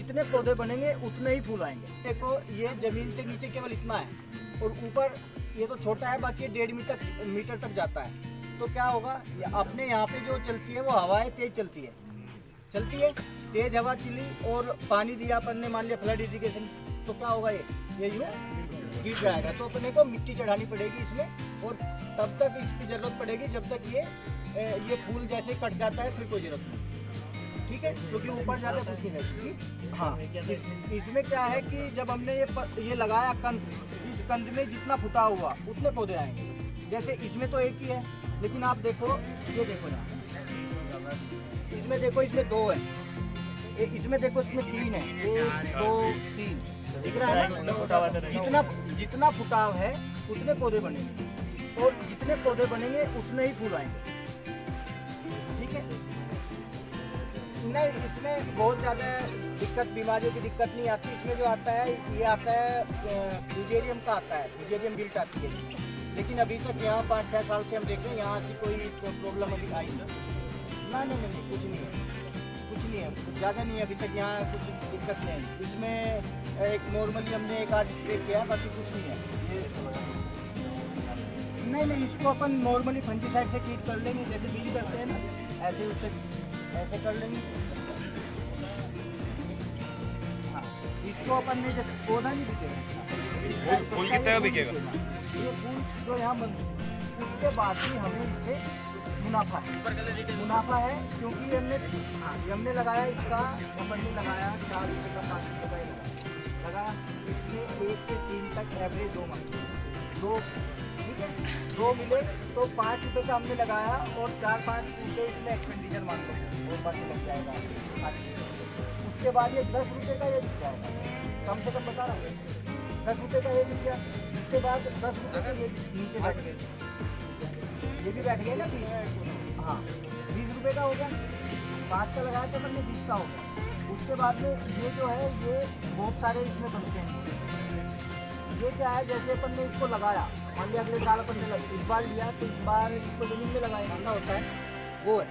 जितने पौधे बनेंगे उतने ही फूल आएंगे। देखो ये जमीन से नीचे केवल इतना है और ऊपर ये तो छोटा है, बाकी 1.5 मीटर तक जाता है। तो क्या होगा, अपने यहाँ पे जो चलती है वो हवाएं तेज चलती है, तेज हवा चली और पानी दिया अपन ने, मान लिया फ्लड इरिगेशन, तो क्या होगा ये यूँ गिर जाएगा। तो अपने को मिट्टी चढ़ानी पड़ेगी इसमें और तब तक इसकी ज़रूरत पड़ेगी जब तक ये फूल जैसे कट जाता है फिर कोई ज़रूरत नहीं, ठीक है, क्योंकि ऊपर ज़्यादा कुछ नहीं है। हाँ, इसमें क्या है कि जब हमने ये लगाया कंद, इस कंद में जितना फुटा हुआ उतने पौधे आएंगे। जैसे इसमें तो एक ही है, लेकिन आप देखो, ये देखो यहाँ, इसमें देखो, इसमें 2 है, इसमें देखो, इसमें 3 है, 1 2 3, दिख रहा है ना? जितना फुटाव है उतने पौधे बनेंगे और जितने पौधे बनेंगे उतने ही फूल आएंगे, ठीक है। नहीं, इसमें बहुत ज़्यादा दिक्कत, बीमारियों की दिक्कत नहीं आती। इसमें जो आता है ये आता है फ्यूजेरियम का आता है, फ्यूजेरियम बिल्ट आती है। लेकिन अभी तक यहाँ 5-6 साल से हम देख रहे हैं, यहाँ से कोई प्रॉब्लम अभी आई नहीं, कुछ नहीं है, कुछ ज़्यादा नहीं है अभी तक, यहाँ कुछ दिक्कत नहीं है। इसमें एक नॉर्मली हमने एक आध स्प्रे किया, बाकी कुछ नहीं है ये। नहीं, इसको अपन नॉर्मली फंजीसाइड से ट्रीट कर लेंगे, जैसे बीज करते हैं ना, ऐसे उससे ऐसे कर लेंगे। हाँ, इसको अपन ने जैसे पौधा नहीं बिकेगा, फूल कितना बिकेगा? ये फूल जो यहाँ उसके बाद भी हमें इससे मुनाफा है, क्योंकि ये हमने लगाया, इसका अपन ने लगाया 4 रुपये का, 5 रुपये का लगाया। इसमें 1 से 3 तक एवरेज 2 मंथ, 2, ठीक है, 2 मिले तो 5 रुपये का हमने लगाया और 4-5 रुपये इसमें एक्सपेंडिचर मान लो और बाकी लग जाएगा। उसके बाद ये 10 रुपये का ये बिक जाएगा, कम से कम बता रहा हूँ, 10 रुपये का ये बिक गया। उसके बाद 10 रुपये का ये नीचे बैठ गए, ये भी बैठ गए ना 20, हाँ 20 रुपये का हो गया। 5 का लगाया तो अपन ने 20 का हो गया। उसके बाद में ये जो है ये बहुत सारे इसमें बनते हैं। ये क्या है, जैसे अपन ने इसको लगाया, मान लिया अगले साल अपन ने इस बार लिया तो इस बार इसको ज़मीन में लगाया ना होता है वो है,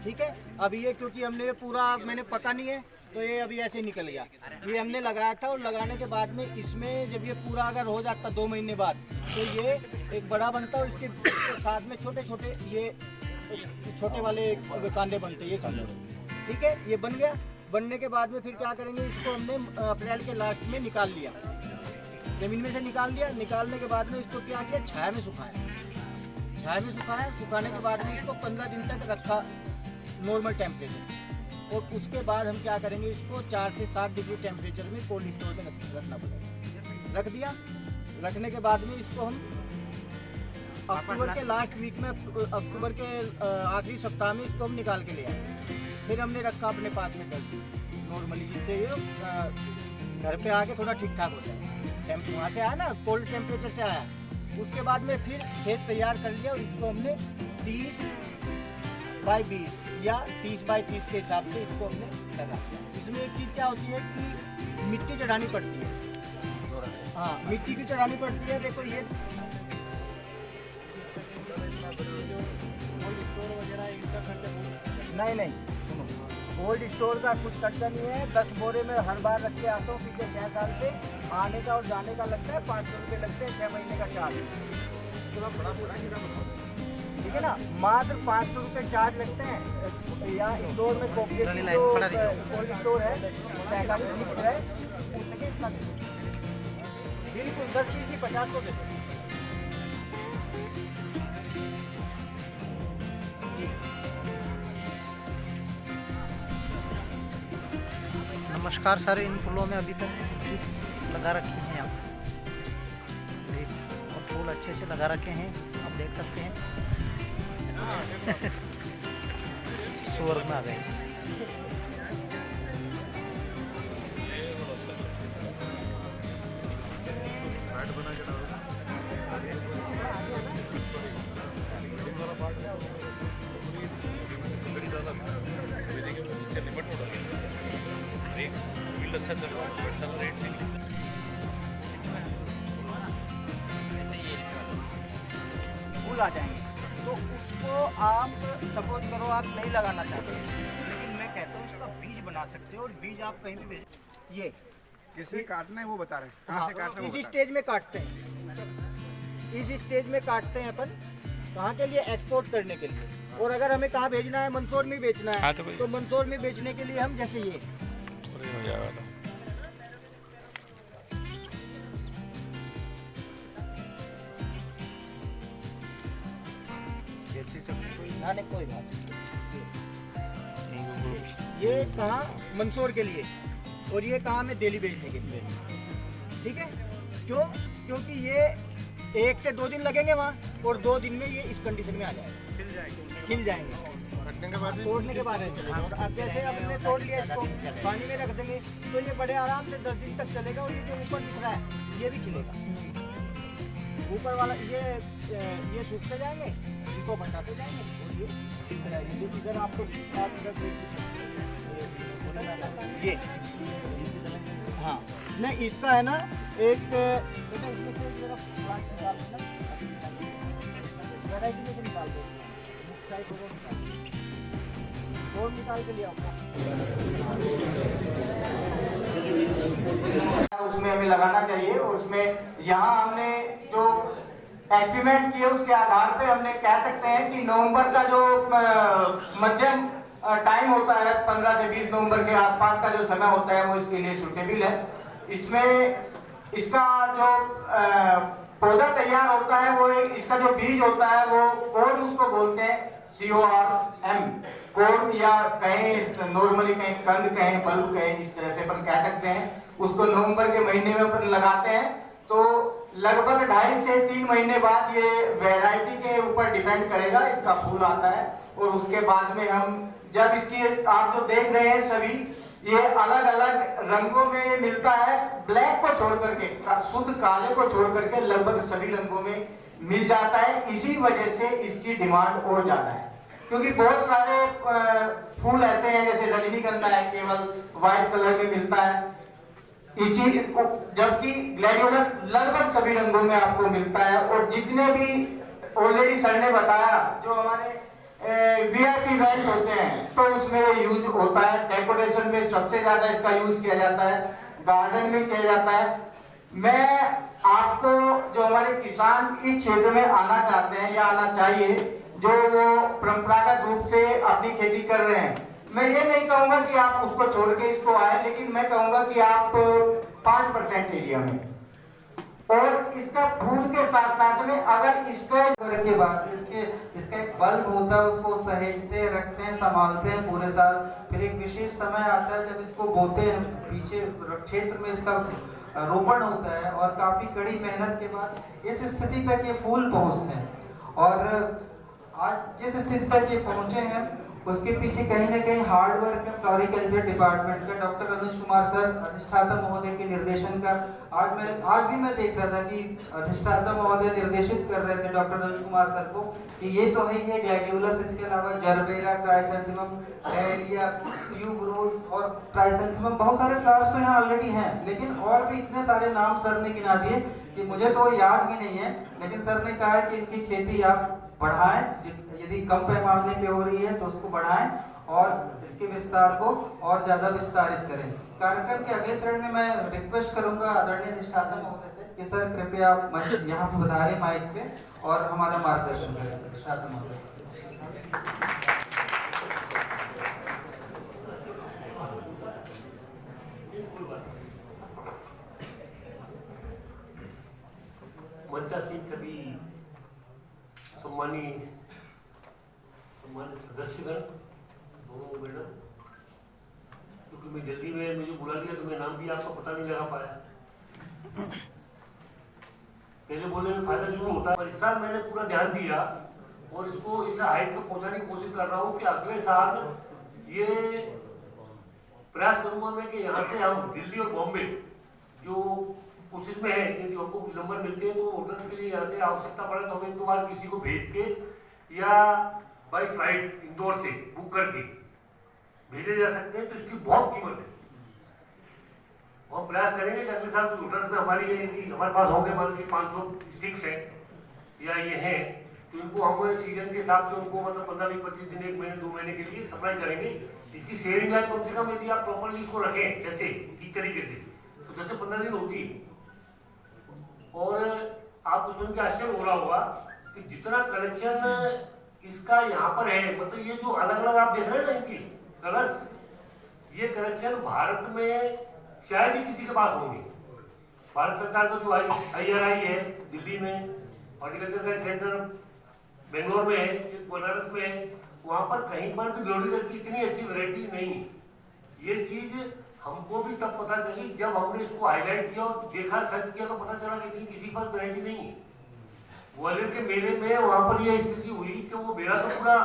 ठीक है। अब ये क्योंकि हमने ये पूरा मैंने पता नहीं है तो ये अभी ऐसे निकल गया। ये हमने लगाया था और लगाने के बाद में इसमें जब ये पूरा अगर हो जाता 2 महीने बाद तो ये एक बड़ा बनता और इसके साथ में छोटे छोटे ये छोटे वाले कांदे बनते, ये समझो, ठीक है। ये बन गया, बनने के बाद में फिर क्या करेंगे, इसको हमने अप्रैल के लास्ट में निकाल लिया, ज़मीन में से निकाल लिया। निकालने के बाद में इसको क्या किया, छाया में सुखाया। सुखाने के बाद में इसको 15 दिन तक रखा नॉर्मल टेम्परेचर, और उसके बाद हम क्या करेंगे, इसको 4 से 7 डिग्री टेम्परेचर में कोल्ड स्टोर में रखना पड़ेगा। रख दिया, रखने के बाद में इसको हम अक्टूबर के लास्ट वीक में, अक्टूबर के आखिरी सप्ताह में इसको हम निकाल के ले आए। फिर हमने रखा अपने पास में नॉर्मली, जिससे ये घर पे आके थोड़ा ठीक ठाक हो जाए। वहाँ से आया ना, कोल्ड टेम्परेचर से आया। उसके बाद में फिर खेत तैयार कर लिया और इसको हमने 30 बाई 20 या 30 बाई 30 के हिसाब से इसको हमने लगा। इसमें एक चीज़ क्या होती है कि मिट्टी चढ़ानी पड़ती है। हाँ, मिट्टी की चढ़ानी पड़ती है। देखो ये नहीं, सुनो, कोल्ड स्टोर का कुछ खर्चा नहीं है। 10 बोरे में हर बार रख के आता हूँ, पिछले 6 साल से आने का और जाने का लगता है 500 रुपये लगते हैं, 6 महीने का चार्ज, ठीक है ना। मात्र 500 रुपये चार्ज लगते हैं। या इंदौर में कोल्ड स्टोर है, सहकारी सीट है, उसके इतना बिल्कुल 10 चीज़ की 50 को देते हैं। नमस्कार सर, इन फूलों में अभी तक लगा रखे हैं आप, और फूल अच्छे अच्छे लगा रखे हैं, आप देख सकते हैं। स्वर्ग में आ गए। अच्छा चल रहा है, पर्सनल रेट से फूल आ जाएंगे। तो उसको आप सपोज करो आप नहीं लगाना चाहते, लेकिन मैं कहता हूँ इसका बीज बना बना सकते हो और बीज आप कहीं भी भेज। ये कैसे काटना है वो बता रहे हैं, कहाँ हाँ, से काटना है वो इस बता स्टेज में काटते हैं, इस स्टेज में काटते हैं अपन। कहाँ के लिए? एक्सपोर्ट करने के लिए। और अगर हमें कहाँ भेजना है, मंदसौर में बेचना है, हाँ, तो तो मंदसौर में बेचने के लिए हम जैसे ये पूरे हो जाएगा तो। ये अच्छी सब्जी कोई ना नहीं, कोई बात नहीं। ये कहाँ मंदसौर के लिए और ये कहाँ में दिल्ली भेजने के लिए, ठीक है। क्यों? क्योंकि ये 1 से 2 दिन लगेंगे वहाँ और 2 दिन में ये इस कंडीशन में आ जाएगा, खिल जाएंगे, खिल जाएंगे। कटने के बाद तोड़ने के बाद चलेगा। और अब जैसे हमने तोड़ लिया इसको, पानी में रख देंगे तो ये बड़े आराम से 10 दिन तक चलेगा। और ये जो ऊपर दिख रहा है ये भी खिलेगा। ऊपर वाला ये सूखते जाएंगे, इनको बढ़ाते जाएंगे और ये खिलते जाएंगे। जो इधर आपको ये हाँ नहीं, इसका है ना एक बेटा इसमें से जरा प्लांट निकाल देना, वैरायटी में से निकाल दो, टाइप हो गया और निकाल के लिया। उसमें हमें लगाना चाहिए। और उसमें यहाँ हमने जो एक्सपेरिमेंट किए उसके आधार पे हमने कह सकते हैं कि नवंबर का जो मध्यम टाइम होता है, 15 से 20 नवंबर के आसपास का जो समय होता है, वो इसके लिए सूटेबल है। इसमें इसका जो पौधा तैयार होता है वो इसका जो बीज होता है वो कोर्म उसको बोलते हैं, CORM, कोर्म, या कहें नॉर्मली कहें कंद कहें बल्ब कहें, इस तरह से अपन कह सकते हैं। उसको नवंबर के महीने में अपन लगाते हैं तो लगभग 2.5 से 3 महीने बाद ये वैरायटी के ऊपर डिपेंड करेगा, इसका फूल आता है। और उसके बाद में हम जब इसकी आप जो देख रहे हैं सभी ये अलग अलग रंगों में मिलता है, ब्लैक को छोड़ करके, शुद्ध काले को छोड़ करके लगभग सभी रंगों में मिल जाता है। इसी वजह से इसकी डिमांड और ज्यादा है, क्योंकि बहुत सारे फूल ऐसे हैं जैसे रजनीगंधा है, केवल व्हाइट कलर में मिलता है, जबकि ग्लैडियोलस लगभग सभी रंगों में आपको मिलता है। और जितने भी ऑलरेडी सर ने बताया जो हमारे VIP इवेंट होते हैं तो उसमें वो यूज होता है। डेकोरेशन में सबसे ज्यादा इसका यूज किया जाता है, गार्डन में किया जाता है। मैं आपको जो हमारे किसान इस क्षेत्र में आना चाहते हैं या आना चाहिए, जो वो परंपरागत रूप से अपनी खेती कर रहे हैं, मैं ये नहीं कहूंगा कि आप उसको छोड़ के इसको आए, लेकिन मैं कहूंगा कि आप 5% एरिया में, और इसका फूल के साथ साथ में अगर इसका के बाद इसका एक बल्ब होता है, उसको सहेजते हैं, रखते हैं, संभालते हैं पूरे साल। फिर एक विशेष समय आता है जब इसको बोते हैं, पीछे क्षेत्र में इसका रोपण होता है और काफी कड़ी मेहनत के बाद इस स्थिति तक ये फूल पहुंचते हैं। और आज जिस स्थिति तक ये पहुंचे हैं उसके पीछे कहीं ना कहीं हार्ड वर्क है फ्लोरिकल्चर डिपार्टमेंट का, डॉक्टर अनुज कुमार सर अधिष्ठाता महोदय के निर्देशन का। आज भी मैं देख रहा था कि अधिष्ठाता महोदय निर्देशित कर रहे थे डॉक्टर अनुज कुमार सर को कि ये तो है ग्लैडियोलस, इसके अलावा जरबेरा, क्राइसैंथेमम, डहेलिया, ट्यूबरोज और क्राइसैंथेमम, बहुत सारे फ्लावर्स तो यहाँ ऑलरेडी हैं, लेकिन और भी इतने सारे नाम सर ने गिना दिए कि मुझे तो याद भी नहीं है। लेकिन सर ने कहा है कि इनकी खेती आप बढ़ाएं, यदि कम पैमाने पे हो रही है तो उसको बढ़ाएं और इसके विस्तार को और ज्यादा विस्तारित करें। कार्यक्रम के अगले चरण में मैं रिक्वेस्ट करूंगा आदरणीय अधिष्ठाता महोदय से कि सर कृपया आप मंच यहाँ पे पधारें माइक पे और हमारा मार्गदर्शन करें। अधिष्ठाता महोदय, मंचासीन सभी सम्मानित सदस्यगण, दोनों मैडम, क्योंकि मैं जल्दी में मुझे बुला लिया तो मैं नाम भी आपको पता नहीं लगा पाया। पहले बोलने में फायदा जरूर होता है, पर इस साल मैंने पूरा ध्यान दिया और इसको इस हाइट पर पहुंचाने की कोशिश कर रहा हूँ कि अगले साल ये प्रयास करूंगा मैं कि यहाँ से हम दिल्ली और बॉम्बे जो कोशिश में है कि हमको कुछ नंबर मिलते हैं तो होटल्स के लिए यहाँ से आवश्यकता पड़े तो हम एक दो बार किसी को भेज के या बाई फ्लाइट इंदौर से बुक करके भेजे जा सकते हैं, तो इसकी बहुत कीमत है। हम प्रयास करेंगे कि अगले साल होटल्स में हमारे पास होंगे, मान लीजिए 500 स्टिक्स हैं या ये हैं, तो इनको हम सीजन के हिसाब से उनको मतलब 15-20-25 दिन, 1 महीने, 2 महीने के लिए सप्लाई करेंगे। इसकी शेयरिंग लाइफ कम से कम यदि आप प्रॉपरली इसको रखें कैसे ठीक तरीके से तो 10 से 15 दिन होती है। और आपको सुन के आश्चर्य हो रहा होगा कि जितना कलेक्शन इसका यहाँ पर है, मतलब ये जो अलग अलग आप देख रहे हैं ना इनकी कलर्स, ये कलेक्शन भारत में शायद ही किसी के पास होंगे। भारत सरकार का जो IRI है दिल्ली में, हॉर्टिकल्चर का एक सेंटर बेंगलोर में है, एक बनारस में है, वहाँ पर कहीं पर भी ग्लोरियस की इतनी अच्छी वैरायटी नहीं। ये चीज हमको भी तब पता चली जब हमने इसको हाईलाइट किया और देखा, सर्च किया तो पता चला कि इतनी किसी पर वैरायटी नहीं है। ग्वालियर के मेले में वहाँ पर यह स्थिति हुई कि वो मेरा तो पूरा